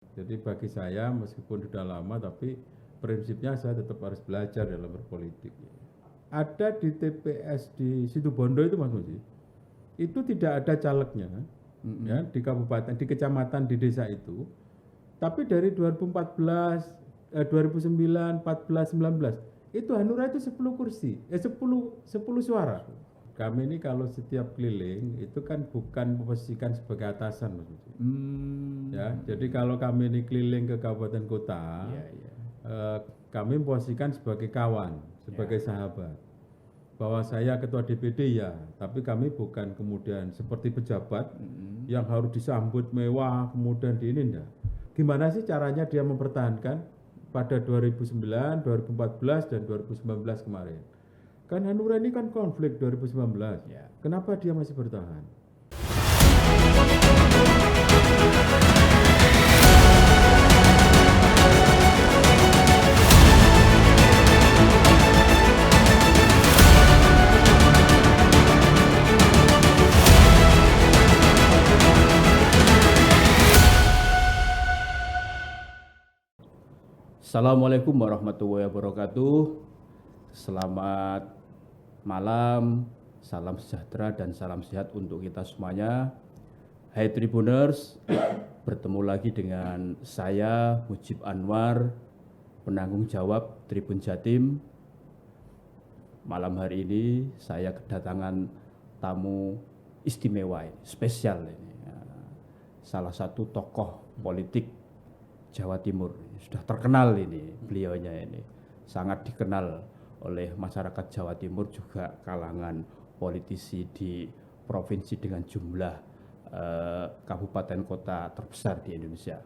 Jadi bagi saya meskipun sudah lama tapi prinsipnya saya tetap harus belajar dalam berpolitik. Ada di TPS di Situbondo itu Mas Muji, itu tidak ada calegnya, ya, di kabupaten, di kecamatan, di desa itu. Tapi dari 2014, 2009, 14, 19 itu Hanura itu 10 kursi, 10 suara. Kami ini kalau setiap keliling itu kan bukan memposisikan sebagai atasan Mas Muji. Ya, jadi kalau kami ini keliling ke kabupaten kota, kami memposisikan sebagai kawan, sebagai sahabat. Bahwa saya ketua DPD ya, tapi kami bukan kemudian seperti pejabat yang harus disambut mewah, kemudian di ini enggak. Gimana sih caranya dia mempertahankan pada 2009, 2014 dan 2019 kemarin? Kan Hanura ini kan konflik 2019. Kenapa dia masih bertahan? Assalamualaikum warahmatullahi wabarakatuh. Selamat malam, salam sejahtera dan salam sehat untuk kita semuanya. Hai Tribuners, bertemu lagi dengan saya Mujib Anwar, penanggung jawab Tribun Jatim. Malam hari ini saya kedatangan tamu istimewa ini, spesial ini. Salah satu tokoh politik Jawa Timur, sudah terkenal ini beliaunya ini, sangat dikenal oleh masyarakat Jawa Timur, juga kalangan politisi di provinsi dengan jumlah kabupaten kota terbesar di Indonesia.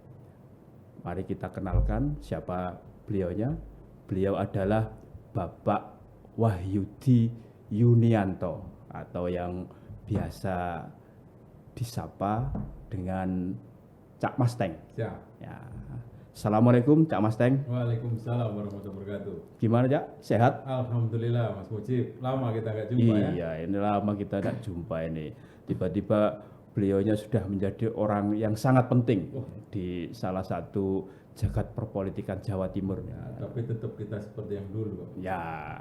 Mari kita kenalkan siapa beliaunya. Beliau adalah Bapak Wahyudi Yunianto atau yang biasa disapa dengan Cak Masteng. Ya. Ya. Assalamualaikum Cak Masteng. Waalaikumsalam warahmatullahi wabarakatuh. Gimana Cak? Sehat? Alhamdulillah Mas Mujib. Lama kita nggak jumpa ya. Iya, ini lama kita nggak jumpa ini. Tiba-tiba beliaunya sudah menjadi orang yang sangat penting di salah satu jagat perpolitikan Jawa Timur. Tapi tetap kita seperti yang dulu. Ya,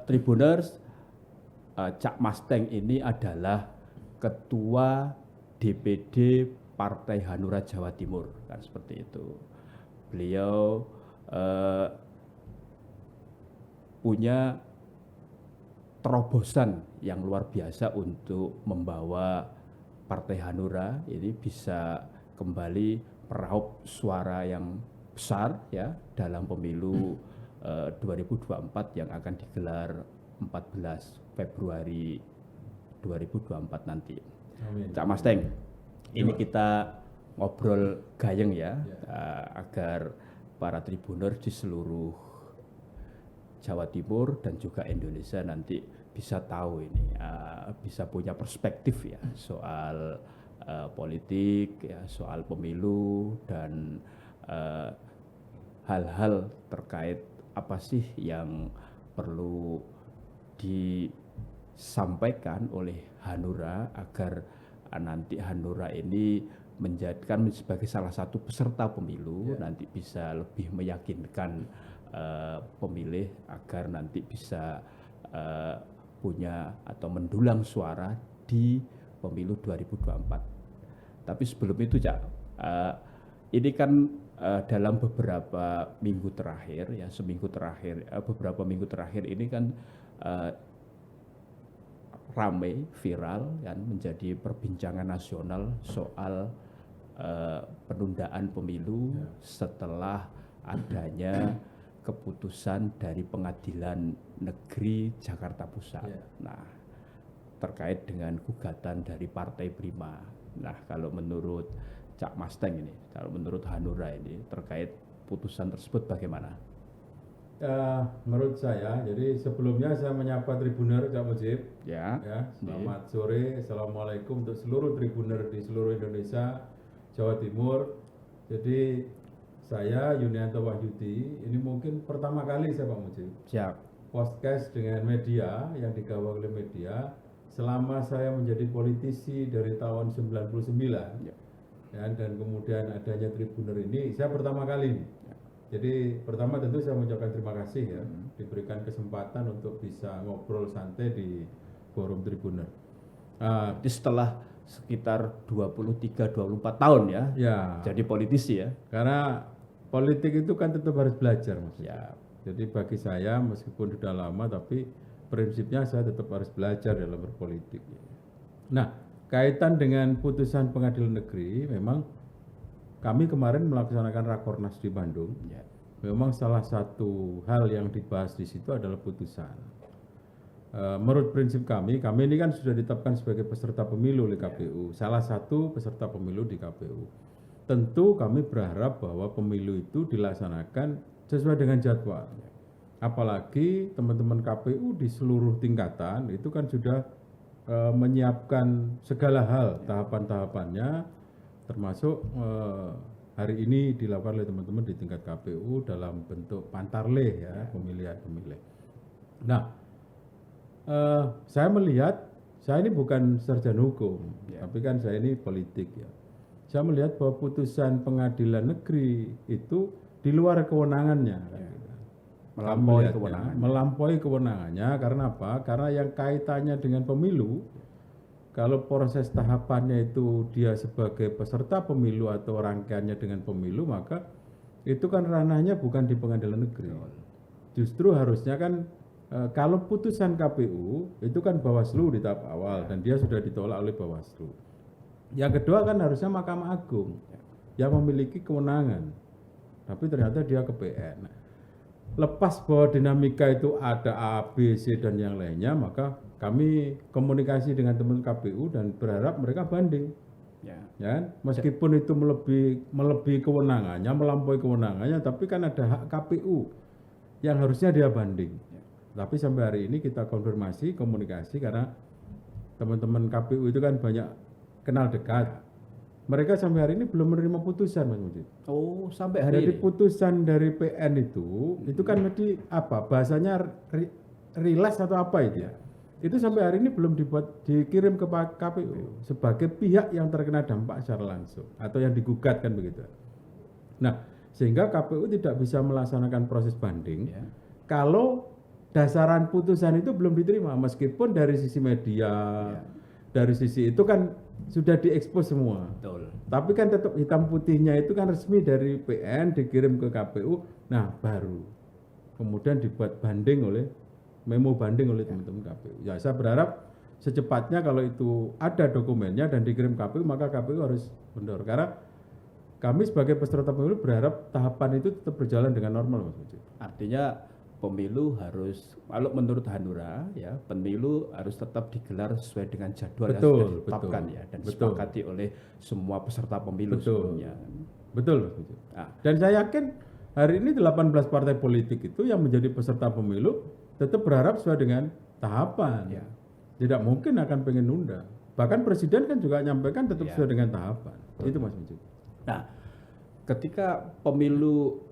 Tribuners, Cak Masteng ini adalah Ketua DPD Partai Hanura Jawa Timur, kan seperti itu. Beliau punya terobosan yang luar biasa untuk membawa Partai Hanura ini bisa kembali meraup suara yang besar ya dalam pemilu 2024 yang akan digelar 14 Februari 2024 nanti. Amin. Cak Masteng, ini kita ngobrol gayeng ya, agar para Tribuners di seluruh Jawa Timur dan juga Indonesia nanti bisa tahu ini, bisa punya perspektif ya soal politik, ya soal pemilu dan hal-hal terkait apa sih yang perlu disampaikan oleh Hanura agar nanti Hanura ini menjadikan sebagai salah satu peserta pemilu, nanti bisa lebih meyakinkan pemilih agar nanti bisa punya atau mendulang suara di pemilu 2024. Tapi sebelum itu Cak, ini kan dalam beberapa minggu terakhir ya, beberapa minggu terakhir ini kan ramai viral kan, menjadi perbincangan nasional soal penundaan pemilu setelah adanya keputusan dari Pengadilan Negeri Jakarta Pusat. Nah, terkait dengan gugatan dari Partai Prima. Nah, kalau menurut Cak Masteng ini, kalau menurut Hanura ini terkait putusan tersebut bagaimana? Menurut saya, jadi sebelumnya saya menyapa Tribuner Cak Mujib. Ya. Selamat sore, assalamualaikum untuk seluruh Tribuner di seluruh Indonesia, Jawa Timur. Jadi saya Yunianto Wahyudi, ini mungkin pertama kali saya Pak Mujib. Siap. Podcast dengan media yang digawa oleh media selama saya menjadi politisi dari tahun 99. ya, dan kemudian adanya Tribunner ini saya pertama kali nih. Jadi pertama tentu saya mengucapkan terima kasih ya diberikan kesempatan untuk bisa ngobrol santai di forum Tribunner. Jadi setelah sekitar 23-24 tahun ya, Ya, jadi politisi ya. karena politik itu kan tetap harus belajar Mas. Ya, Jadi bagi saya meskipun sudah lama tapi prinsipnya saya tetap harus belajar dalam berpolitik. Nah, kaitan dengan putusan pengadilan negeri, memang kami kemarin melaksanakan rakornas di Bandung. ya. Memang salah satu hal yang dibahas di situ adalah putusan. Menurut prinsip kami ini kan sudah ditetapkan sebagai peserta pemilu oleh KPU, salah satu peserta pemilu di KPU. Tentu kami berharap bahwa pemilu itu dilaksanakan sesuai dengan jadwal. Apalagi teman-teman KPU di seluruh tingkatan itu kan sudah menyiapkan segala hal tahapan-tahapannya, termasuk hari ini dilakukan oleh teman-teman di tingkat KPU dalam bentuk pantarleh ya, pemilihan pemilih. Nah, saya melihat, saya ini bukan sarjana hukum, tapi kan saya ini politik ya. Saya melihat bahwa putusan pengadilan negeri itu di luar kewenangannya. Melampaui kewenangannya karena apa? Karena yang kaitannya dengan pemilu, kalau proses tahapannya itu dia sebagai peserta pemilu atau rangkaiannya dengan pemilu, maka itu kan ranahnya bukan di pengadilan negeri. Justru harusnya kan kalau putusan KPU itu kan Bawaslu di tahap awal dan dia sudah ditolak oleh Bawaslu. Yang kedua kan harusnya Mahkamah Agung yang memiliki kewenangan, tapi ternyata dia ke PN. Lepas bahwa dinamika itu ada A, B, C dan yang lainnya, maka kami komunikasi dengan teman KPU dan berharap mereka banding. Ya, meskipun itu melebihi kewenangannya, melampaui kewenangannya, tapi kan ada hak KPU yang harusnya dia banding. Tapi sampai hari ini kita konfirmasi, komunikasi karena teman-teman KPU itu kan banyak kenal dekat. Mereka sampai hari ini belum menerima putusan, Mas Mujib. Oh, sampai hari Jadi ini. putusan dari PN itu kan mesti apa? Bahasanya rilas atau apa itu ya? Itu sampai hari ini belum dikirim ke KPU sebagai pihak yang terkena dampak secara langsung atau yang digugat kan begitu. Nah, sehingga KPU tidak bisa melaksanakan proses banding kalau dasaran putusan itu belum diterima, meskipun dari sisi media, dari sisi itu kan sudah diekspos semua. Betul. Tapi kan tetap hitam putihnya itu kan resmi dari PN dikirim ke KPU. Nah, baru kemudian dibuat banding oleh memo banding oleh teman-teman KPU. Ya, saya berharap secepatnya kalau itu ada dokumennya dan dikirim KPU, maka KPU harus mendorong. Karena kami sebagai peserta pemilu berharap tahapan itu tetap berjalan dengan normal, Mas Mujib. Artinya pemilu harus, kalau menurut Hanura ya, pemilu harus tetap digelar sesuai dengan jadwal yang sudah ditetapkan ya dan disepakati oleh semua peserta pemilu sebelumnya. Betul. Dan saya yakin hari ini 18 partai politik itu yang menjadi peserta pemilu tetap berharap sesuai dengan tahapan. Tidak mungkin akan pengen nunda. Bahkan presiden kan juga nyampaikan tetap sesuai dengan tahapan. Itu Mas Mujib. Nah, ketika pemilu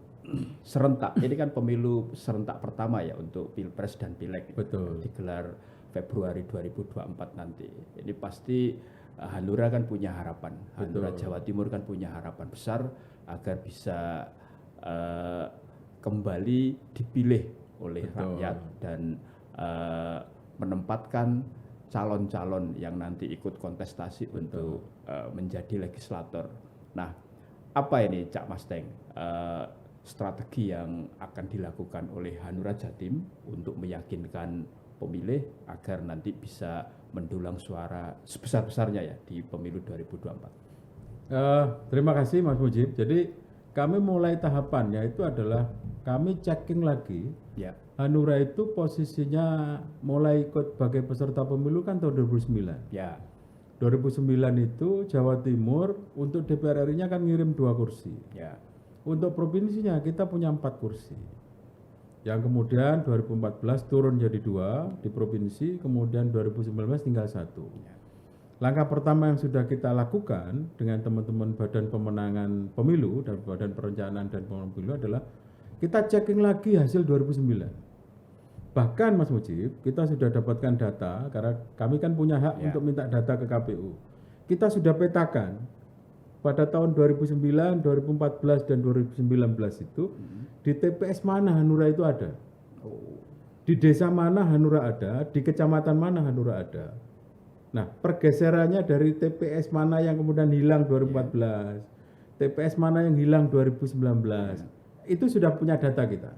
serentak, ini kan pemilu serentak pertama ya untuk Pilpres dan Pileg. Betul. Digelar Februari 2024 nanti. Ini pasti Hanura kan punya harapan. Hanura Jawa Timur kan punya harapan besar agar bisa kembali dipilih oleh rakyat dan menempatkan calon-calon yang nanti ikut kontestasi untuk menjadi legislator. Nah, apa ini Cak Masteng? Strategi yang akan dilakukan oleh Hanura Jatim untuk meyakinkan pemilih agar nanti bisa mendulang suara sebesar-besarnya ya di pemilu 2024. Terima kasih Mas Mujib. Jadi kami mulai tahapannya itu adalah kami checking lagi. Hanura itu posisinya mulai ikut sebagai peserta pemilu kan tahun 2009. 2009 itu Jawa Timur untuk DPR RI-nya kan ngirim 2 kursi. Untuk provinsinya kita punya 4 kursi. Yang kemudian 2014 turun jadi 2 di provinsi, kemudian 2019 tinggal 1. Langkah pertama yang sudah kita lakukan dengan teman-teman Badan Pemenangan Pemilu dan Badan Perencanaan dan Pemenangan Pemilu adalah kita checking lagi hasil 2009. Bahkan Mas Mujib, kita sudah dapatkan data karena kami kan punya hak untuk minta data ke KPU. Kita sudah petakan pada tahun 2009, 2014 dan 2019 itu di TPS mana Hanura itu ada. Di desa mana Hanura ada, di kecamatan mana Hanura ada. Nah, pergeserannya dari TPS mana yang kemudian hilang 2014, TPS mana yang hilang 2019, itu sudah punya data kita.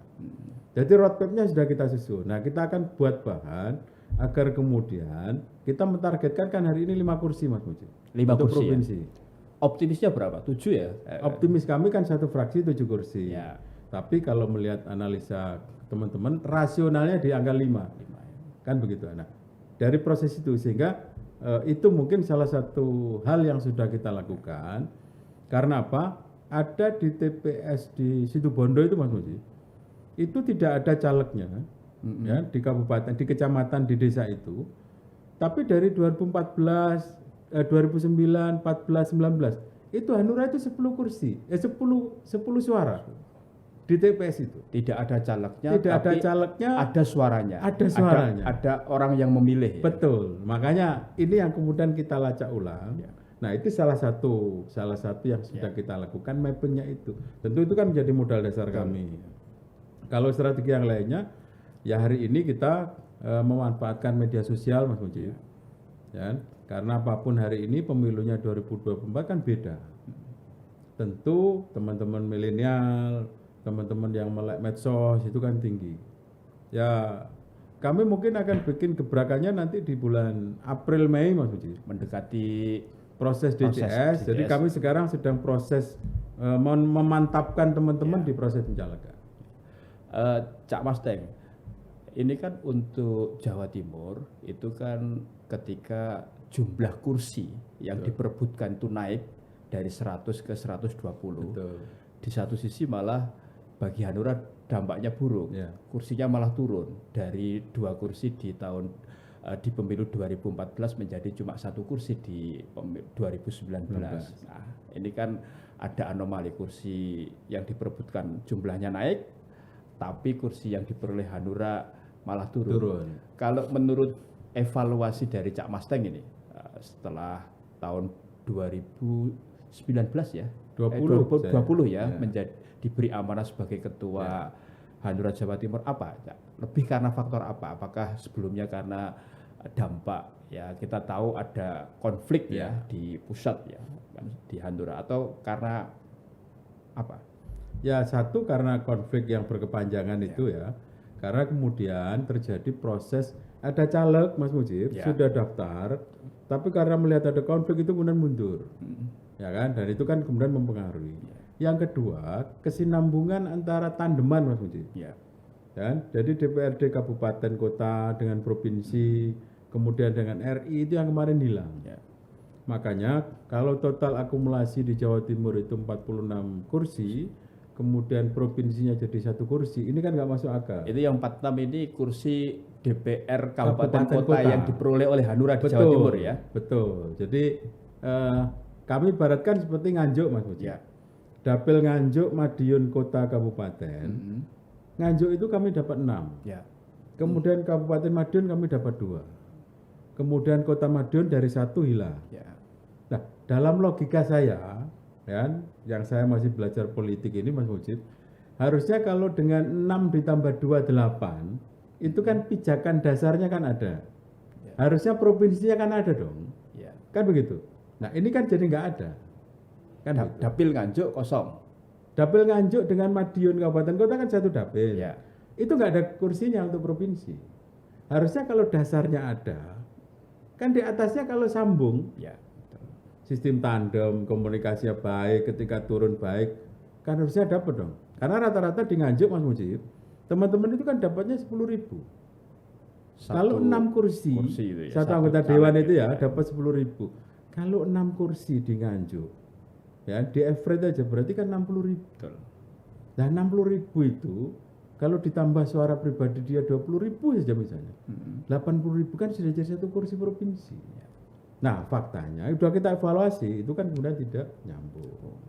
Jadi roadmap-nya sudah kita susun. Nah, kita akan buat bahan agar kemudian kita mentargetkan kan hari ini 5 kursi Mas Mujib. 5 untuk kursi provinsi. ya? Optimisnya berapa? 7 ya? Optimis kami kan satu fraksi 7 kursi. Ya. Tapi kalau melihat analisa teman-teman, rasionalnya di angka 5. Kan begitu. Nah, dari proses itu sehingga itu mungkin salah satu hal yang sudah kita lakukan. Karena apa? Ada di TPS di Situbondo itu Mas Mujib, itu tidak ada calegnya ya, di kabupaten, di kecamatan, di desa itu. Tapi dari 2014, 2009, 14, 19 itu Hanura itu 10 kursi, 10 suara di TPS itu. Tidak ada calegnya, Tidak ada tapi calegnya, ada suaranya. ada suaranya. Ada orang yang memilih. Ya? Betul. Makanya ini yang kemudian kita lacak ulang. Ya. Nah, itu salah satu yang sudah kita lakukan, mappingnya itu. Tentu itu kan menjadi modal dasar kami. Kalau strategi yang lainnya, ya hari ini kita memanfaatkan media sosial Mas Mujib. Ya, karena apapun hari ini pemilunya 2024 kan beda. Tentu teman-teman milenial, teman-teman yang melek medsos itu kan tinggi. Ya, kami mungkin akan bikin gebrakannya nanti di bulan April Mei Mas Mujib. Mendekati Proses DCS. Jadi kami sekarang sedang proses memantapkan teman-teman di proses pencalekan. Cak Masteng, ini kan untuk Jawa Timur itu kan ketika jumlah kursi yang diperebutkan itu naik dari 100 ke 120. Betul. Di satu sisi malah bagi Hanura dampaknya buruk. Kursinya malah turun dari 2 kursi di pemilu 2014 menjadi cuma 1 kursi di 2019. Nah, ini kan ada anomali, kursi yang diperebutkan jumlahnya naik, tapi kursi yang diperoleh Hanura malah turun. Kalau menurut evaluasi dari Cak Masteng ini, setelah tahun 2019 ya, 2020 ya, diberi amanah sebagai ketua Hanura Jawa Timur, apa? Lebih karena faktor apa? Apakah sebelumnya karena dampak ya, kita tahu ada konflik ya di pusat ya kan, di Hanura, atau karena apa? Ya, satu karena konflik yang berkepanjangan itu ya. Karena kemudian terjadi proses, ada caleg Mas Mujib sudah daftar, tapi karena melihat ada konflik itu kemudian mundur. Ya kan? Dan itu kan kemudian mempengaruhi. Yang kedua, kesinambungan antara tandeman Mas Mujib. Dan jadi DPRD kabupaten kota dengan provinsi, kemudian dengan RI itu yang kemarin hilang. Makanya kalau total akumulasi di Jawa Timur itu 46 kursi, kemudian provinsinya jadi 1 kursi, ini kan nggak masuk akal. Itu yang 46 ini kursi DPR kabupaten kota yang diperoleh oleh Hanura di Jawa Timur ya. Betul. Jadi kami ibaratkan seperti Nganjuk Mas Mujib. Dapil Nganjuk, Madiun kota kabupaten. Nganjuk itu kami dapat 6. Kemudian Kabupaten Madiun kami dapat 2. Kemudian Kota Madiun dari 1 hilang. Nah, dalam logika saya, kan, yang saya masih belajar politik ini Mas Mujib, harusnya kalau dengan 6 ditambah 2, 8, itu kan pijakan dasarnya kan ada. Harusnya provinsinya kan ada dong. Kan begitu. Nah, ini kan jadi nggak ada. Kan Dapil Nganjuk kosong. Dapil Nganjuk dengan Madiun kabupaten kota kan 1 dapil. Itu nggak ada kursinya untuk provinsi. Harusnya kalau dasarnya ada, kan di atasnya kalau sambung, sistem tandem, komunikasinya baik, ketika turun baik, kan harusnya dapat dong. Karena rata-rata di Nganjuk Mas Mujib, teman-teman itu kan dapatnya 10.000. Kalau 6 kursi itu ya, satu anggota dewan itu ya dapat 10.000. Kalau 6 kursi di Nganjuk, ya di average aja berarti kan 60.000. Nah 60.000 itu kalau ditambah suara pribadi dia 20.000 saja misalnya, 80.000 kan sudah jadi 1 kursi provinsi. Nah faktanya sudah kita evaluasi itu kan kemudian tidak nyambung.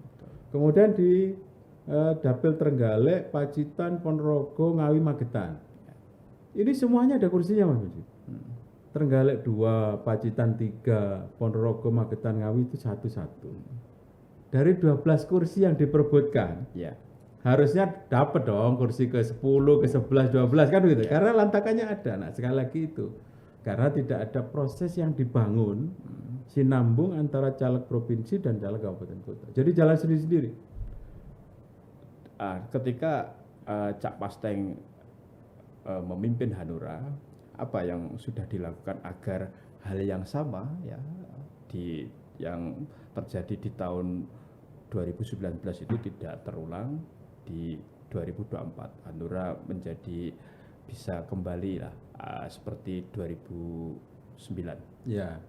Kemudian di Dapil Trenggalek, Pacitan, Ponorogo, Ngawi, Magetan, ini semuanya ada kursinya Mas Mujib. Trenggalek 2, Pacitan 3, Ponorogo, Magetan, Ngawi itu 1-1. dari 12 kursi yang diperebutkan, Ya. harusnya dapat dong kursi ke 10, ke 11, 12 kan begitu. Ya. Karena lantakannya ada. Nah, sekali lagi itu. Karena tidak ada proses yang dibangun sinambung antara caleg provinsi dan caleg kabupaten kota. Jadi jalan sendiri-sendiri. Ketika Cak Pasteng memimpin Hanura, apa yang sudah dilakukan agar hal yang sama ya yang terjadi di tahun 2019 itu tidak terulang di 2024. Hanura menjadi bisa kembali lah seperti 2009. Ya.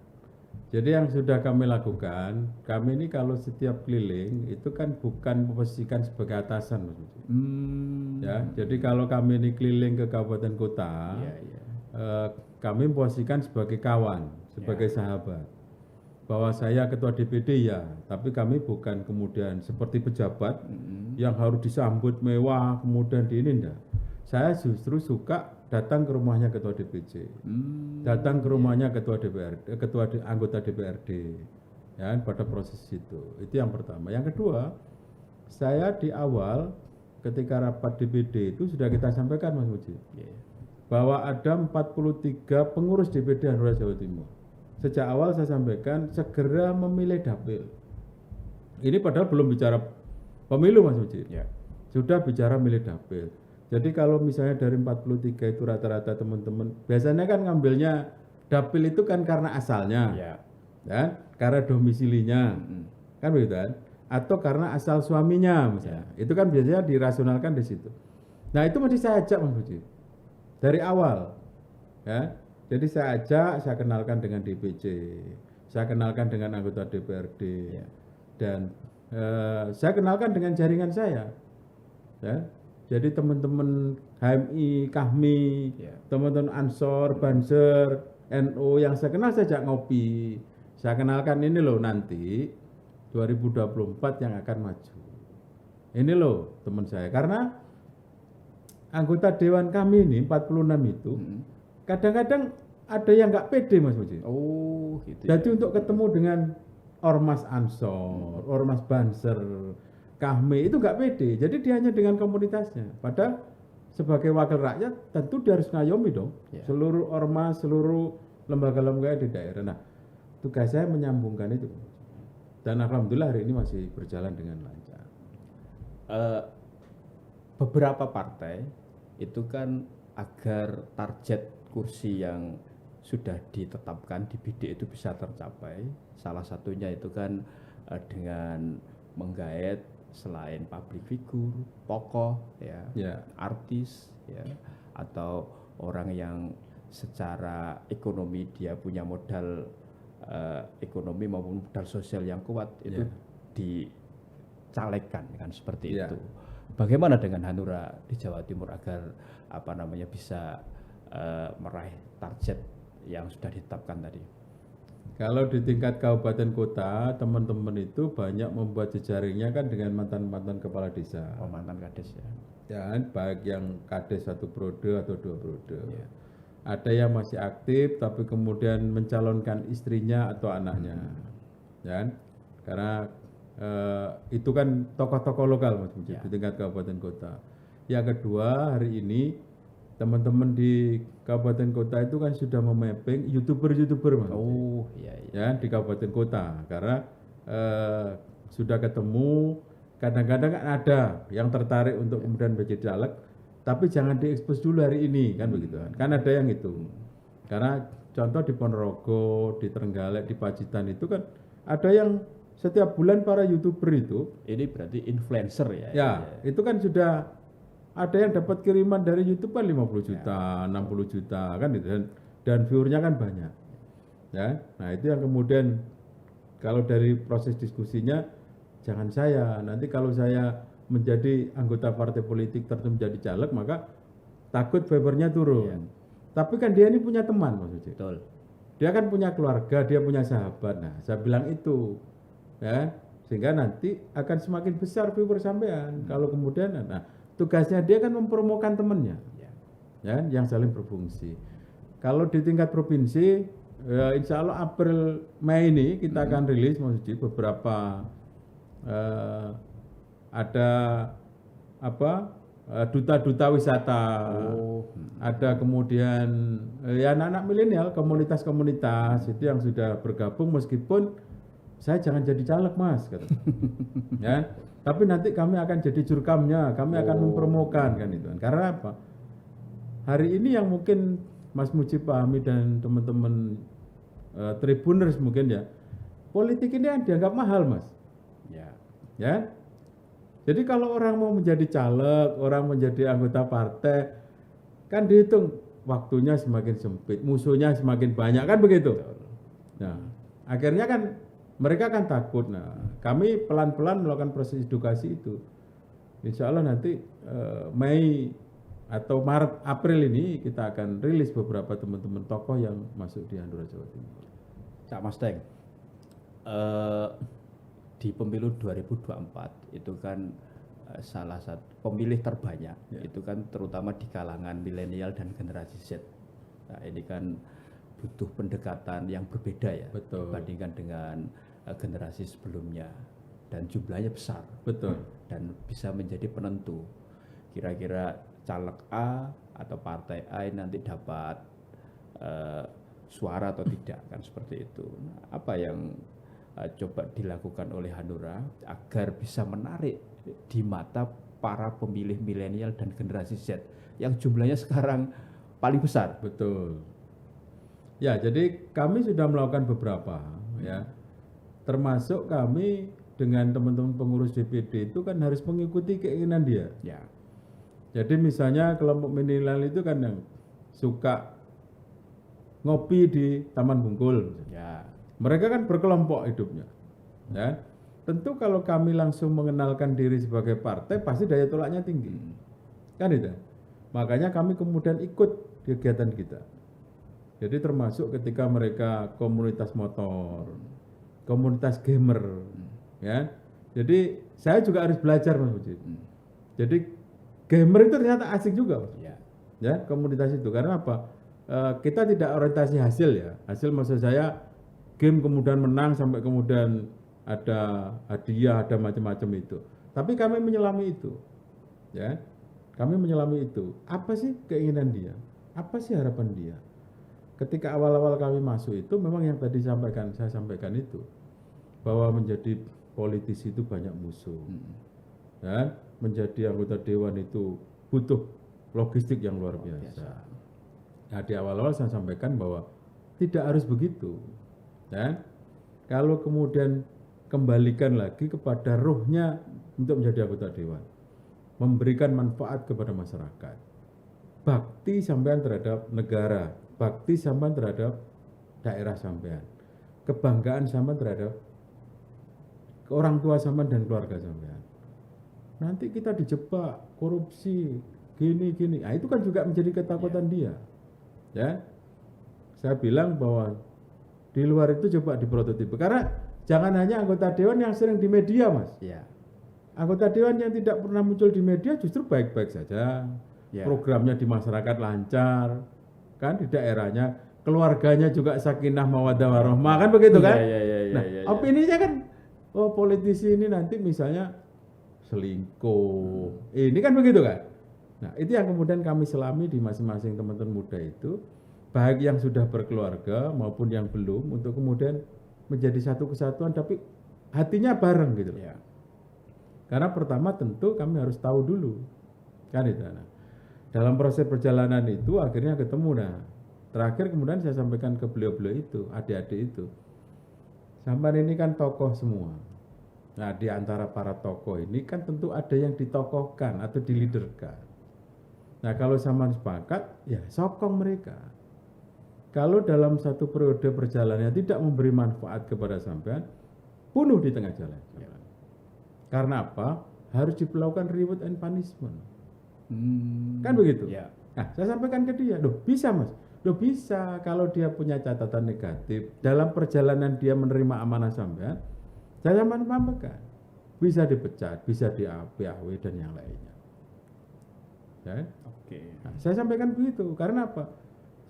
Jadi yang sudah kami lakukan, kami ini kalau setiap keliling itu kan bukan memposisikan sebagai atasan, Mas Budi. Ya, jadi kalau kami ini keliling ke kabupaten kota, Iya, iya. kami memposisikan sebagai kawan, sebagai sahabat. Bahwa saya ketua DPD ya, tapi kami bukan kemudian seperti pejabat yang harus disambut mewah, kemudian di ini enggak. Saya justru suka datang ke rumahnya ketua DPC, datang ke rumahnya ketua DPRD, anggota DPRD, ya pada proses itu yang pertama. Yang kedua, saya di awal ketika rapat DPD itu sudah kita sampaikan, Mas Muji, bahwa ada 43 pengurus DPD Hanura Jawa Timur. Sejak awal saya sampaikan segera memilih dapil. Ini padahal belum bicara pemilu, Mas Muji, sudah bicara milih dapil. Jadi kalau misalnya dari 43 itu rata-rata teman-teman biasanya kan ngambilnya dapil itu kan karena asalnya, kan? Karena domisilinya, kan begitu kan? Atau karena asal suaminya misalnya. Itu kan biasanya dirasionalkan di situ. Nah itu mesti saya ajak, Mas Budi, dari awal, ya. Jadi saya ajak, saya kenalkan dengan DPC, saya kenalkan dengan anggota DPRD, dan saya kenalkan dengan jaringan saya, ya. Jadi teman-teman HMI, KAHMI, teman-teman Ansor, Banser, NU yang saya kenal saya ajak ngopi. Saya kenalkan ini loh nanti 2024 yang akan maju. Ini loh teman saya. Karena anggota dewan kami ini 46 itu kadang-kadang ada yang nggak pede, Mas Muji. Oh, gitu. Jadi untuk ketemu dengan Ormas Ansor, Ormas Banser, Kahmi itu nggak pede, jadi dia hanya dengan komunitasnya. Padahal sebagai wakil rakyat tentu dia harus ngayomi dong seluruh ormas, seluruh lembaga-lembaga di daerah. Nah, tugas saya menyambungkan itu, dan alhamdulillah hari ini masih berjalan dengan lancar. Beberapa partai itu kan agar target kursi yang sudah ditetapkan di bidik itu bisa tercapai. Salah satunya itu kan dengan menggait selain public figure, tokoh, artis, atau orang yang secara ekonomi dia punya modal ekonomi maupun modal sosial yang kuat itu dicalekkan kan seperti itu. Bagaimana dengan Hanura di Jawa Timur agar bisa meraih target yang sudah ditetapkan tadi? Kalau di tingkat kabupaten kota, teman-teman itu banyak membuat jejaringnya kan dengan mantan-mantan kepala desa. Oh, mantan kades ya. Ya, baik yang kades 1 periode atau 2 periode. Ada yang masih aktif tapi kemudian mencalonkan istrinya atau anaknya. Ya, karena itu kan tokoh-tokoh lokal, Mas Budi, di tingkat kabupaten kota. Yang kedua, hari ini teman-teman di kabupaten kota itu kan sudah memapping youtuber-youtuber, Mas. Oh, ya di kabupaten kota, karena sudah ketemu. Kadang-kadang kan ada yang tertarik untuk kemudian menjadi caleg, tapi jangan diekspos dulu hari ini, kan begitu kan ada yang itu. Karena contoh di Ponorogo, di Trenggalek, di Pacitan itu kan ada yang setiap bulan para youtuber itu, ini berarti influencer ya. Ya, itu kan sudah ada yang dapat kiriman dari YouTube kan 50 juta, 60 juta kan itu, dan viewernya kan banyak. Ya. Nah, itu yang kemudian kalau dari proses diskusinya jangan saya. Nanti kalau saya menjadi anggota partai politik tertentu menjadi caleg, maka takut fibernya turun. Tapi kan dia ini punya teman, maksudnya. Betul. Dia kan punya keluarga, dia punya sahabat. Nah, saya bilang itu. Ya, sehingga nanti akan semakin besar viewer sampean. Kalau kemudian tugasnya dia kan mempromokan temannya, ya, yang saling berfungsi. Kalau di tingkat provinsi, insya Allah April Mei ini kita akan rilis, Mas Uji, beberapa eh, ada apa duta-duta wisata, ada kemudian ya anak-anak milenial, komunitas-komunitas itu yang sudah bergabung meskipun saya jangan jadi caleg mas, kata. Ya, tapi nanti kami akan jadi jurkamnya, kami akan mempromokan kan itu. Karena apa? Hari ini yang mungkin Mas Mujib pahami dan teman-teman Tribuners mungkin ya, politik ini yang dianggap mahal mas. Ya. Jadi kalau orang mau menjadi caleg, orang menjadi anggota partai, kan dihitung waktunya semakin sempit, musuhnya semakin banyak kan begitu. Nah, akhirnya kan mereka kan takut. Nah, kami pelan-pelan melakukan proses edukasi itu. Insya Allah nanti Mei atau Maret April ini kita akan rilis beberapa teman-teman tokoh yang masuk di Hanura Jawa Timur. Cak Mas Teng, di pemilu 2024 itu kan salah satu pemilih terbanyak itu kan terutama di kalangan milenial dan generasi Z. Nah, ini kan butuh pendekatan yang berbeda ya. Betul. Dibandingkan dengan generasi sebelumnya dan jumlahnya besar. Betul. Dan bisa menjadi penentu kira-kira caleg A atau partai A nanti dapat suara atau tidak kan seperti itu. Nah, apa yang coba dilakukan oleh Hanura agar bisa menarik di mata para pemilih milenial dan generasi Z yang jumlahnya sekarang paling besar? Betul. Ya, jadi kami sudah melakukan beberapa ya. Termasuk kami dengan teman-teman pengurus DPD itu kan harus mengikuti keinginan dia. Ya. Jadi misalnya kelompok milenial itu kan yang suka ngopi di Taman Bungkul. Ya. Mereka kan berkelompok hidupnya. Ya. Tentu kalau kami langsung mengenalkan diri sebagai partai pasti daya tolaknya tinggi. Kan itu. Makanya kami kemudian ikut kegiatan kita. Jadi termasuk ketika mereka komunitas motor, komunitas gamer, ya. Jadi saya juga harus belajar Mas Budi. Jadi gamer itu ternyata asik juga, Mas. Ya, komunitas itu. Karena apa? Kita tidak orientasi hasil ya. Hasil maksud saya game kemudian menang sampai kemudian ada hadiah, ada macam-macam itu. Tapi kami menyelami itu. Ya. Kami menyelami itu. Apa sih keinginan dia? Apa sih harapan dia? Ketika awal-awal kami masuk itu memang yang tadi saya sampaikan itu bahwa menjadi politisi itu banyak musuh. Dan menjadi anggota dewan itu butuh logistik yang luar biasa. Nah, di awal-awal saya sampaikan bahwa tidak harus begitu. Dan kalau kemudian kembalikan lagi kepada ruhnya untuk menjadi anggota dewan, memberikan manfaat kepada masyarakat, bakti sampean terhadap negara, bakti sampean terhadap daerah sampean, kebanggaan sampean terhadap orang tua sampean dan keluarga sampean. Nanti kita dijebak korupsi gini. Nah, itu kan juga menjadi ketakutan dia. Ya. Saya bilang bahwa di luar itu coba diprototipe. Karena jangan hanya anggota dewan yang sering di media, Mas. Ya. Anggota dewan yang tidak pernah muncul di media justru baik-baik saja. Ya. Programnya di masyarakat lancar. Kan di daerahnya, keluarganya juga sakinah mawaddah warahmah, kan begitu kan? Nah, opininya kan oh politisi ini nanti misalnya selingkuh. Ini kan begitu kan? Nah, itu yang kemudian kami selami di masing-masing teman-teman muda itu, baik yang sudah berkeluarga maupun yang belum, untuk kemudian menjadi satu kesatuan tapi hatinya bareng gitu. Ya. Karena pertama tentu kami harus tahu dulu. Kan itu. Nah, dalam proses perjalanan itu akhirnya ketemu. Nah, terakhir kemudian saya sampaikan ke beliau-beliau itu, adik-adik itu. Sampai ini kan tokoh semua. Nah, di antara para tokoh ini kan tentu ada yang ditokohkan atau diliderkan. Nah, kalau sama sepakat, ya sokong mereka. Kalau dalam satu periode perjalanan tidak memberi manfaat kepada sampean, bunuh di tengah jalan. Ya. Karena apa? Harus dilakukan reward and punishment. Kan begitu? Ya. Nah, saya sampaikan ke dia, loh bisa Mas. Loh bisa, kalau dia punya catatan negatif, dalam perjalanan dia menerima amanah sampean, saya sampaikan, bisa dipecat, bisa di-PAW dan yang lainnya. Ya? Oke. Nah, saya sampaikan begitu, karena apa?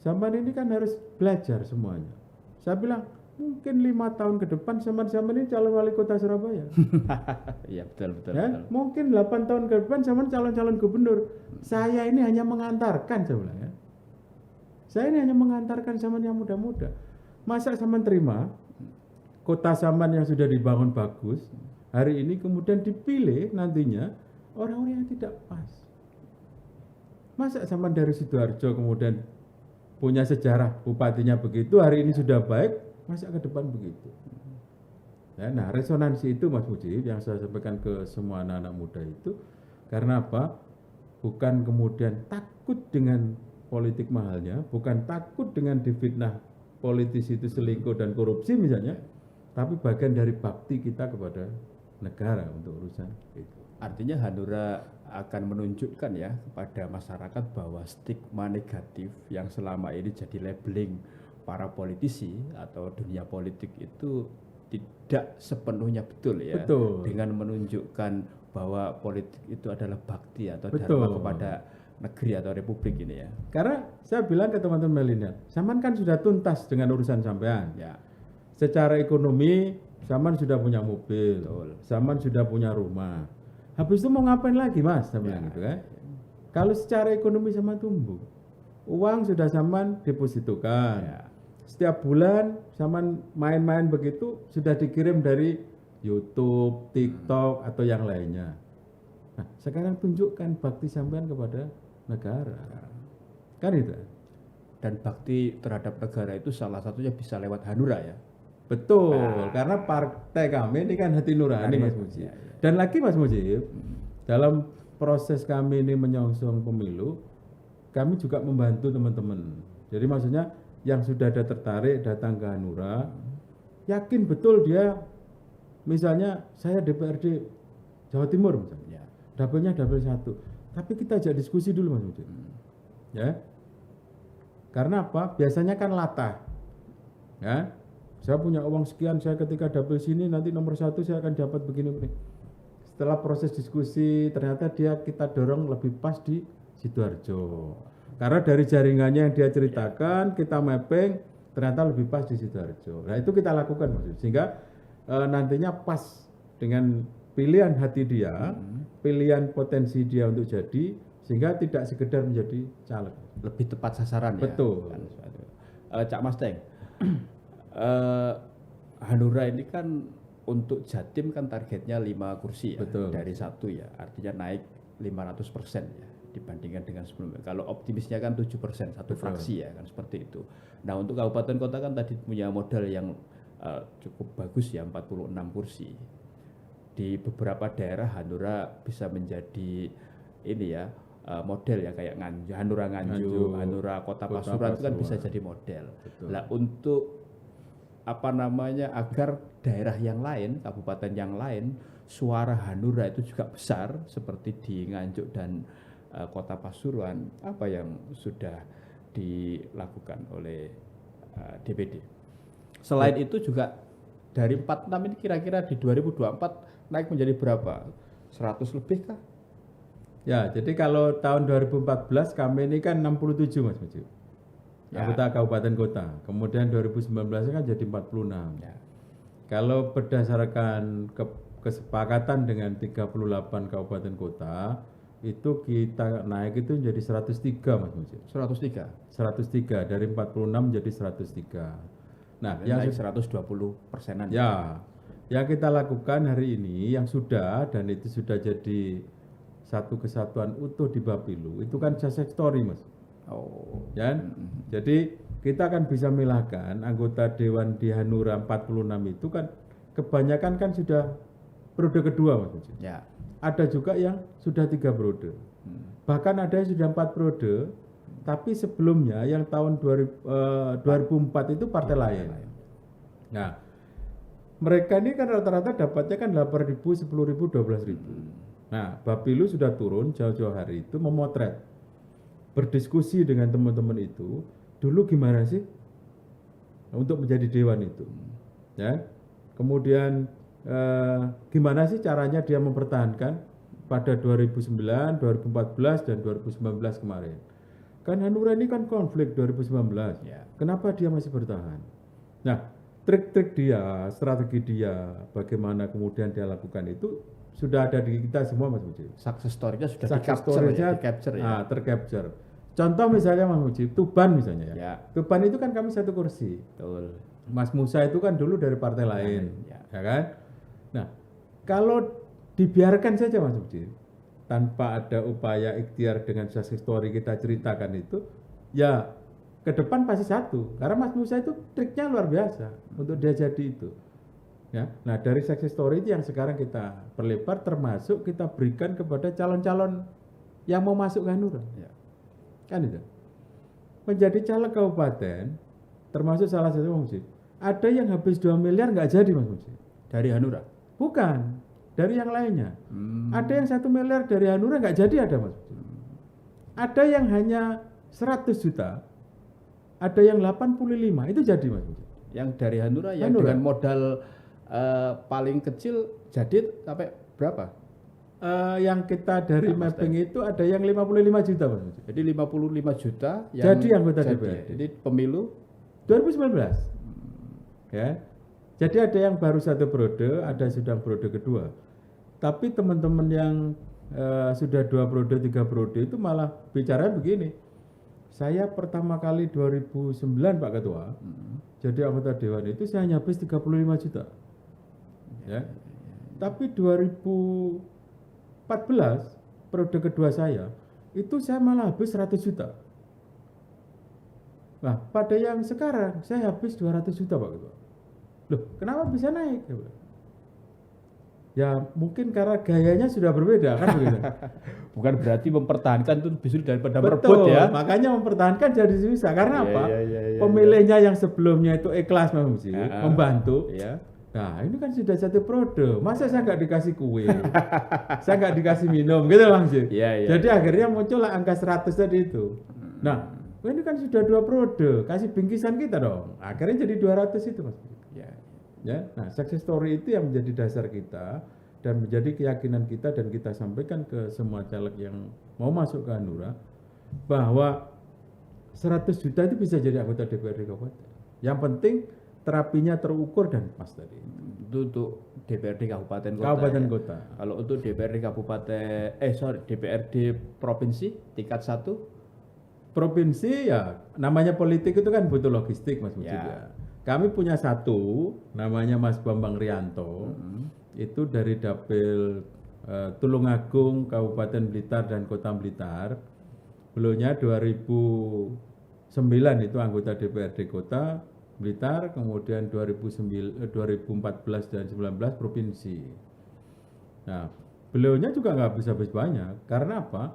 Sampean ini kan harus belajar semuanya. Saya bilang, mungkin 5 tahun ke depan zaman-zaman ini calon wali kota Surabaya. Iya betul. Ya, mungkin 8 tahun ke depan zaman calon-calon gubernur. Saya ini hanya mengantarkan sebenarnya. Saya ini hanya mengantarkan zaman yang muda-muda. Masa zaman terima kota zaman yang sudah dibangun bagus, hari ini kemudian dipilih nantinya orang-orang yang tidak pas. Masa zaman dari Sidoarjo kemudian punya sejarah bupatinya begitu, hari ini sudah baik, masa ke depan begitu. Ya, nah resonansi itu Mas Mujib yang saya sampaikan ke semua anak-anak muda itu karena apa? Bukan kemudian takut dengan politik mahalnya, bukan takut dengan difitnah politisi itu selingkuh dan korupsi misalnya, tapi bagian dari bakti kita kepada negara untuk urusan itu. Artinya Hanura akan menunjukkan ya kepada masyarakat bahwa stigma negatif yang selama ini jadi labeling para politisi atau dunia politik itu tidak sepenuhnya betul ya. Betul. Dengan menunjukkan bahwa politik itu adalah bakti atau Betul. dharma kepada negeri atau republik ini ya. Karena saya bilang ke teman-teman milenial, zaman kan sudah tuntas dengan urusan sampean. Ya. Secara ekonomi, zaman sudah punya mobil, Betul. zaman sudah punya rumah. Habis itu mau ngapain lagi Mas? Saya bilang gitu kan. Kalau secara ekonomi zaman tumbuh, uang sudah zaman depositokan. Ya. Setiap bulan zaman main-main begitu sudah dikirim dari YouTube, TikTok atau yang lainnya. Nah, sekarang tunjukkan bakti sampean kepada negara. Kan itu. Dan bakti terhadap negara itu salah satunya bisa lewat Hanura ya. Betul, karena partai kami ini kan hati nurani Mas Mujib. Dan lagi Mas Mujib, dalam proses kami ini menyongsong pemilu, kami juga membantu teman-teman. Jadi maksudnya yang sudah ada tertarik datang ke Hanura, yakin betul dia, misalnya saya DPRD Jawa Timur misalnya, dapilnya dapil 1, tapi kita ajak diskusi dulu Mas Mujib. Ya, karena apa? Biasanya kan latah, ya. Saya punya uang sekian, saya ketika dapil sini nanti nomor 1 saya akan dapat begini-begini. Setelah proses diskusi ternyata kita dorong lebih pas di Sidoarjo. Karena dari jaringannya yang dia ceritakan, kita mapping ternyata lebih pas di Sidoarjo. Nah itu kita lakukan maksudnya. Sehingga nantinya pas dengan pilihan hati dia, pilihan potensi dia untuk jadi, sehingga tidak sekedar menjadi caleg. Lebih tepat sasaran. Betul. Ya. Cak Mas Teng. Hanura ini kan untuk Jatim kan targetnya 5 kursi ya. Betul. Dari 1 ya, artinya naik 500% ya dibandingkan dengan sebelumnya. Kalau optimisnya kan 7%, 1 fraksi ya kan seperti itu. Nah untuk kabupaten kota kan tadi punya modal yang cukup bagus ya, 46 kursi. Di beberapa daerah Hanura bisa menjadi ini ya model ya, kayak Hanura Nganjuk, Hanura Kota Pasuruan itu kan bisa jadi model. Betul. Nah untuk agar daerah yang lain, kabupaten yang lain, suara Hanura itu juga besar seperti di Nganjuk dan Kota Pasuruan, apa yang sudah dilakukan oleh DPD? Selain itu juga dari 46 ini kira-kira di 2024 naik menjadi berapa? 100 lebih kah? Ya, jadi kalau tahun 2014 kami ini kan 67 Mas Mujib. Ya. Anggota kabupaten kota. Kemudian 2019 kan jadi 46. Ya. Kalau berdasarkan kesepakatan dengan 38 kabupaten kota, itu kita naik itu menjadi 103 Mas Mujib. 103. 103 dari 46 jadi 103. Nah, yang naik 120%-an. ya, yang kita lakukan hari ini yang sudah dan itu sudah jadi satu kesatuan utuh di Bapilu, itu kan success story Mas. Oh. Ya, jadi kita akan bisa milahkan anggota Dewan di Hanura 46 itu kan kebanyakan kan sudah periode kedua Mas Mujib. Ya. Ada juga yang sudah 3 periode. Bahkan ada yang sudah 4 periode, tapi sebelumnya yang tahun 2004 itu partai lain. Nah, mereka ini kan rata-rata dapatnya kan 8.000, 10.000, 12.000. Nah, Bapilu sudah turun jauh-jauh hari itu memotret, berdiskusi dengan teman-teman itu, dulu gimana sih untuk menjadi dewan itu, ya. Kemudian gimana sih caranya dia mempertahankan pada 2009, 2014 dan 2019 kemarin. Kan Hanura ini kan konflik 2019. Ya. Kenapa dia masih bertahan? Nah, trik-trik dia, strategi dia, bagaimana kemudian dia lakukan itu sudah ada di kita semua Mas Mujib. Success story-nya sudah Success di-capture story-nya, di-capture ya. ah, tercapture. Contoh misalnya Mas Mujib, Tuban misalnya ya. Ya, Tuban itu kan kami satu kursi. betul. Mas Musa itu kan dulu dari partai lain, ya. ya kan? Nah, kalau dibiarkan saja Mas Mujib, tanpa ada upaya ikhtiar dengan success story kita ceritakan itu, ya ke depan pasti satu. Karena Mas Musa itu triknya luar biasa untuk dia jadi itu. Ya, nah dari success story itu yang sekarang kita perlebar, termasuk kita berikan kepada calon-calon yang mau masuk ke Hanura. Ya. Kan itu. Menjadi caleg kabupaten, termasuk salah satu Mas Mujib, ada yang habis 2 miliar nggak jadi Mas Mujib. Dari Hanura? Bukan, dari yang lainnya. Hmm. Ada yang 1 miliar dari Hanura nggak jadi ada Mas Mujib. Ada yang hanya 100 juta, ada yang 85, itu jadi Mas Mujib. Yang dari Hanura yang Hanura. dengan modal paling kecil jadi sampai berapa? Yang kita dari Nah, Mas mapping itu ada yang 55 juta Mas Mujib. Jadi 55 juta yang Jadi anggota jadi. DPRD. Jadi pemilu 2019. Ya. Jadi ada yang baru 1 periode, ada sudah periode kedua. Tapi teman-teman yang sudah 2 periode, 3 periode itu malah bicara begini. Saya pertama kali 2009 Pak Ketua, jadi anggota dewan itu saya hanya habis 35 juta. Ya. Tapi 2014 periode kedua saya itu saya malah habis 100 juta. Nah, pada yang sekarang saya habis 200 juta Pak Ketua. Loh, kenapa bisa naik? Ya mungkin karena gayanya sudah berbeda kan begitu. bukan berarti mempertahankan itu lebih sulit daripada merebut Betul, ya. makanya mempertahankan jadi susah. Karena Iya, apa? iya, Pemilihnya yang sebelumnya itu ikhlas membantu. Iya. Nah ini kan sudah 1 periode, masa saya nggak dikasih kue, saya nggak dikasih minum gitu langsung. Iya, iya. Jadi akhirnya muncullah angka 100 tadi itu. Nah ini kan sudah 2 periode, kasih bingkisan kita dong. Akhirnya jadi 200 itu Mas. Ya. Ya, nah success story itu yang menjadi dasar kita dan menjadi keyakinan kita dan kita sampaikan ke semua caleg yang mau masuk ke Hanura bahwa 100 juta itu bisa jadi anggota DPRD kabupaten. Yang penting terapinya terukur dan pas tadi. Itu untuk DPRD kabupaten kota. Kabupaten ya. kota. Kalau untuk DPRD kabupaten DPRD provinsi tingkat 1 Provinsi ya namanya politik itu kan butuh logistik Mas Mujib Ya. ya. Kami punya 1 namanya Mas Bambang Rianto. Itu dari Dapil Tulungagung, Kabupaten Blitar dan Kota Blitar. Beliaunya 2009 itu anggota DPRD Kota Blitar, kemudian 2014 dan 19 provinsi. Nah, beliaunya juga nggak habis-habis banyak. Karena apa?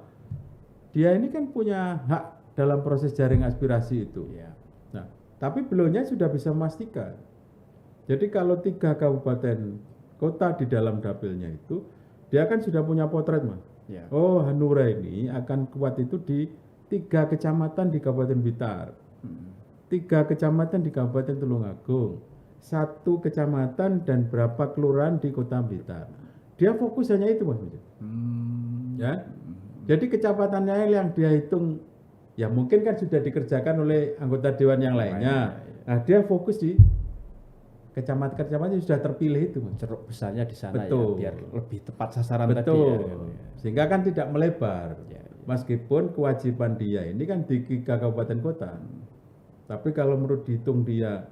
Dia ini kan punya hak dalam proses jaring aspirasi itu. Ya. Nah, tapi beliaunya sudah bisa memastikan. Jadi kalau 3 kabupaten kota di dalam dapilnya itu, dia kan sudah punya potret Mas. Ya. Oh, Hanura ini akan kuat itu di 3 kecamatan di Kabupaten Blitar, 3 kecamatan di Kabupaten Tulungagung, 1 kecamatan dan berapa kelurahan di Kota Blitar. Dia fokus hanya itu Mas. Ya. Jadi kecamatannya yang dia hitung, ya mungkin kan sudah dikerjakan oleh anggota dewan yang lainnya. Nah, dia fokus di kecamatan-kecamatan yang sudah terpilih itu Mas. Ceruk besarnya di sana Betul. ya, biar lebih tepat sasaran Betul. tadi ya. Sehingga kan tidak melebar. Ya, ya. Meskipun kewajiban dia ini kan di 3 kabupaten kota. Tapi kalau menurut dihitung dia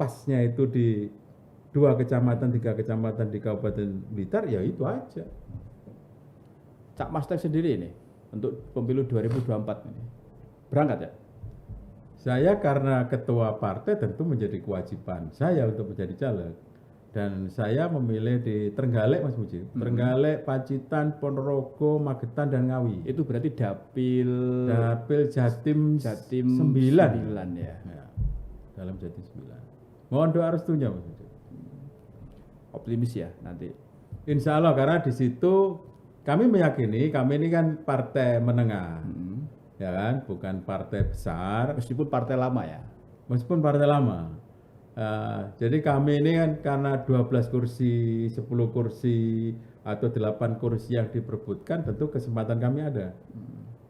pasnya itu di 2 kecamatan, 3 kecamatan di Kabupaten Blitar, ya itu aja. Cak Master sendiri ini untuk pemilu 2024 ini berangkat ya? Saya karena ketua partai tentu menjadi kewajiban saya untuk menjadi caleg. Dan saya memilih di Trenggalek Mas Mujib. Trenggalek, Pacitan, Ponorogo, Magetan, dan Ngawi. Itu berarti dapil Jatim 9. 9 ya. Ya, dalam Jatim 9. Mohon doa restunya Mas Mujib. Optimis ya nanti. Insya Allah karena di situ kami meyakini kami ini kan partai menengah, ya kan, bukan partai besar, Meskipun partai lama ya. meskipun partai lama. Jadi kami ini kan karena 12 kursi, 10 kursi atau 8 kursi yang diperebutkan, tentu kesempatan kami ada,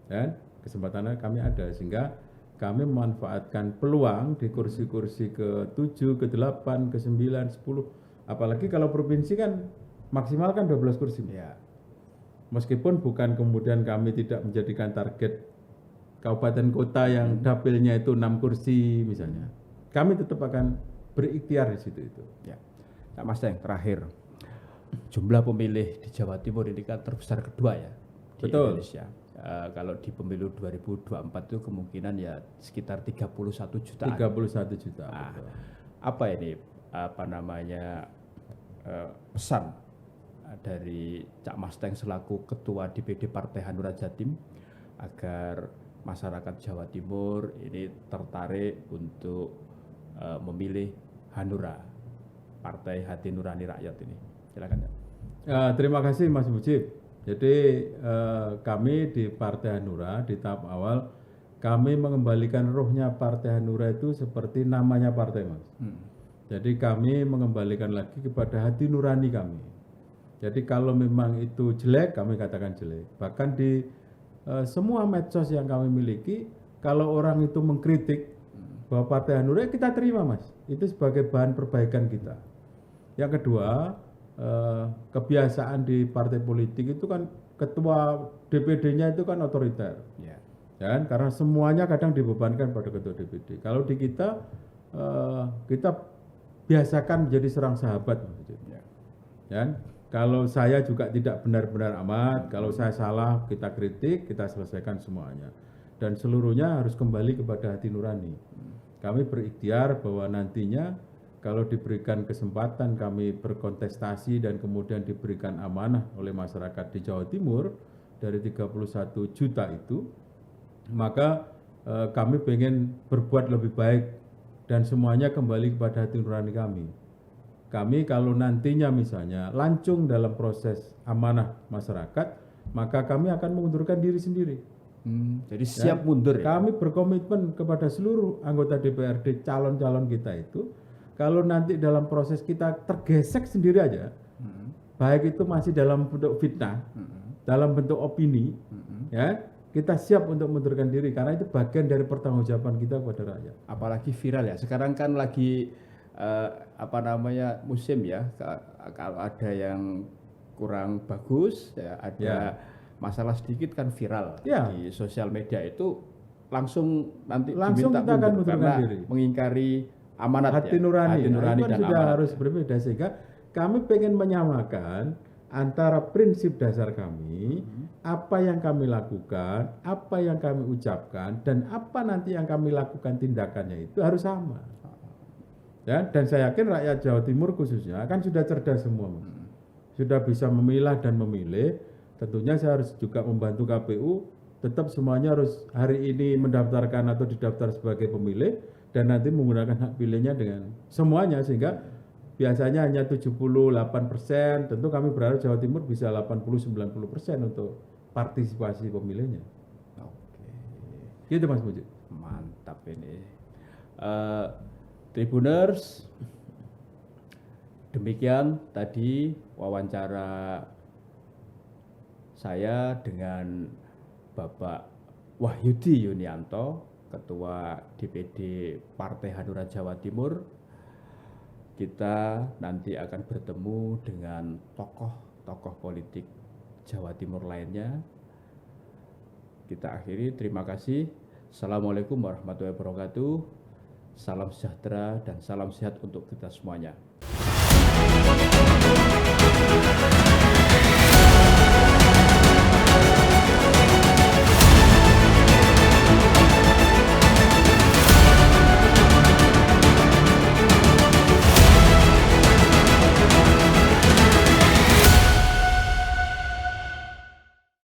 kan? Kesempatan kami ada sehingga kami memanfaatkan peluang di kursi-kursi ke-7, ke-8, ke-9, 10. Apalagi kalau provinsi kan maksimal kan 12 kursi. Ya. Meskipun bukan kemudian kami tidak menjadikan target kabupaten kota yang dapilnya itu 6 kursi misalnya. Kami tetap akan berikhtiar di situ itu. Ya. Pak Mas Teng, terakhir. Jumlah pemilih di Jawa Timur ini kan terbesar kedua ya di Betul. Indonesia. Kalau di pemilu 2024 itu kemungkinan ya sekitar 31 jutaan. 31 juta. Nah, betul. apa ini pesan dari Cak Mas Teng selaku Ketua DPD Partai Hanura Jatim agar masyarakat Jawa Timur ini tertarik untuk memilih Hanura, Partai Hati Nurani Rakyat ini. Silakan. Terima kasih Mas Mujib. Jadi kami di Partai Hanura di tahap awal kami mengembalikan rohnya Partai Hanura itu seperti namanya partai, Mas. Jadi kami mengembalikan lagi kepada hati nurani kami. Jadi kalau memang itu jelek, kami katakan jelek. Bahkan di semua medsos yang kami miliki, kalau orang itu mengkritik bahwa Partai Hanura, kita terima, Mas. Itu sebagai bahan perbaikan kita. Yang kedua, kebiasaan di partai politik itu kan ketua DPD-nya itu kan otoriter. Ya. Dan karena semuanya kadang dibebankan pada ketua DPD. Kalau di kita, kita biasakan menjadi serang sahabat. Ya. Dan kalau saya juga tidak benar-benar amat, kalau saya salah kita kritik, kita selesaikan semuanya. Dan seluruhnya harus kembali kepada hati nurani. Kami berikhtiar bahwa nantinya kalau diberikan kesempatan kami berkontestasi dan kemudian diberikan amanah oleh masyarakat di Jawa Timur dari 31 juta itu, maka kami pengen berbuat lebih baik dan semuanya kembali kepada hati nurani kami. Kami kalau nantinya misalnya lancung dalam proses amanah masyarakat, maka kami akan mengundurkan diri sendiri. Jadi siap mundur ya? Kami berkomitmen kepada seluruh anggota DPRD calon-calon kita itu, kalau nanti dalam proses kita tergesek sendiri aja, baik itu masih dalam bentuk fitnah, dalam bentuk opini, ya kita siap untuk mundurkan diri karena itu bagian dari pertanggungjawaban kita kepada rakyat. Apalagi viral ya. Sekarang kan lagi musim ya. Kalau ada yang kurang bagus, ya, ada masalah sedikit kan viral di sosial media itu langsung diminta kita akan mundur karena diri. mengingkari amanat hati nurani, hati nurani itu dan sudah amanat harus berbeda sehingga kami pengen menyamakan antara prinsip dasar kami, apa yang kami lakukan, apa yang kami ucapkan, dan apa nanti yang kami lakukan tindakannya itu harus sama. Ya, dan saya yakin rakyat Jawa Timur khususnya kan sudah cerdas semua, Mas. Sudah bisa memilah dan memilih. Tentunya saya harus juga membantu KPU, tetap semuanya harus hari ini mendaftarkan atau didaftar sebagai pemilih, dan nanti menggunakan hak pilihnya dengan semuanya sehingga biasanya hanya 78%, tentu kami berharap Jawa Timur bisa 80-90% untuk partisipasi pemilihnya. Oke. Gitu Mas Mujib. Mantap ini. Tribuners, demikian tadi wawancara saya dengan Bapak Wahyudi Yunianto, Ketua DPD Partai Hanura Jawa Timur. Kita nanti akan bertemu dengan tokoh-tokoh politik Jawa Timur lainnya. Kita akhiri, terima kasih. Assalamualaikum warahmatullahi wabarakatuh. Salam sejahtera dan salam sehat untuk kita semuanya.